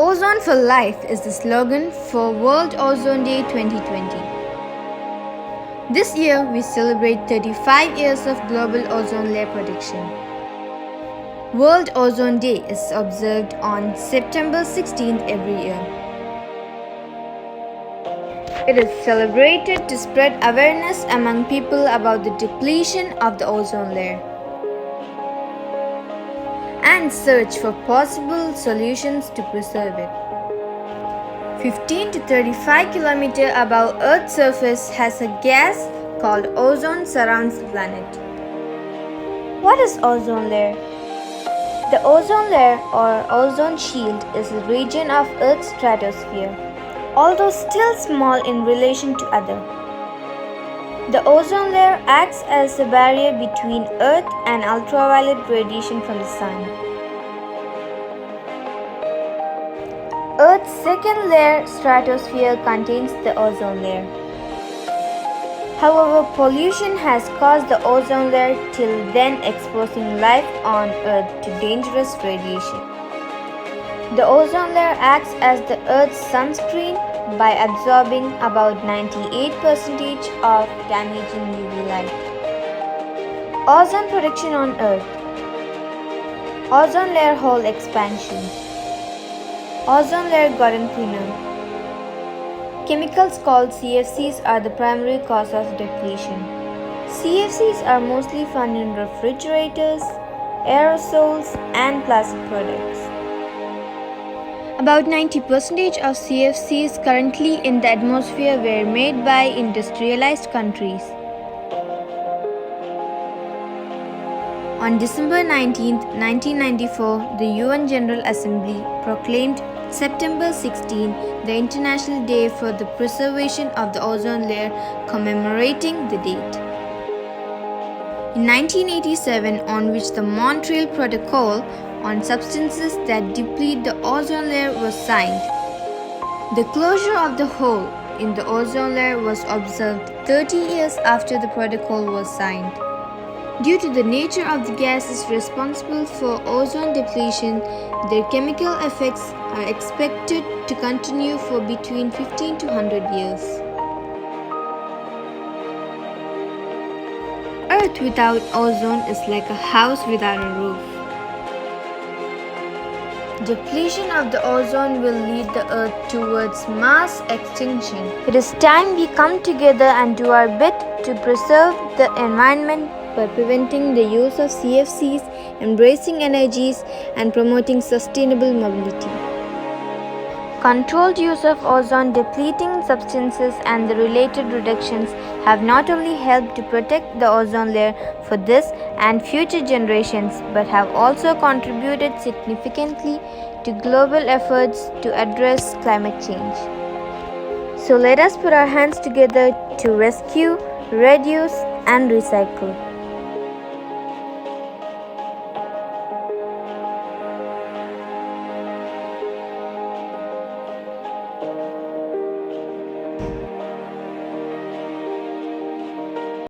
Ozone for Life is the slogan for World Ozone Day 2020. This year, we celebrate 35 years of global ozone layer protection. World Ozone Day is observed on September 16th every year. It is celebrated to spread awareness among people about the depletion of the ozone layer and search for possible solutions to preserve it. 15 to 35 km above Earth's surface has a gas called ozone surrounds the planet. What is ozone layer? The ozone layer or ozone shield is a region of Earth's stratosphere, although still small in relation to other. The ozone layer acts as a barrier between Earth and ultraviolet radiation from the Sun. Earth's second layer, stratosphere, contains the ozone layer. However, pollution has caused the ozone layer till then exposing life on Earth to dangerous radiation. The ozone layer acts as the Earth's sunscreen by absorbing about 98% of damaging UV light. Ozone protection on Earth. Ozone layer hole expansion. Ozone layer gotten thinner. Chemicals called CFCs are the primary cause of depletion. CFCs are mostly found in refrigerators, aerosols, and plastic products. About 90% of CFCs currently in the atmosphere were made by industrialized countries. On December 19, 1994, the UN General Assembly proclaimed September 16 the International Day for the Preservation of the Ozone Layer, commemorating the date. In 1987, on which the Montreal Protocol on substances that deplete the ozone layer was signed. The closure of the hole in the ozone layer was observed 30 years after the protocol was signed. Due to the nature of the gases responsible for ozone depletion, their chemical effects are expected to continue for between 15 to 100 years. Earth without ozone is like a house without a roof. Depletion of the ozone will lead the Earth towards mass extinction. It is time we come together and do our bit to preserve the environment by preventing the use of CFCs, embracing energies, and promoting sustainable mobility. Controlled use of ozone-depleting substances and the related reductions have not only helped to protect the ozone layer for this and future generations, but have also contributed significantly to global efforts to address climate change. So let us put our hands together to rescue, reduce, and recycle.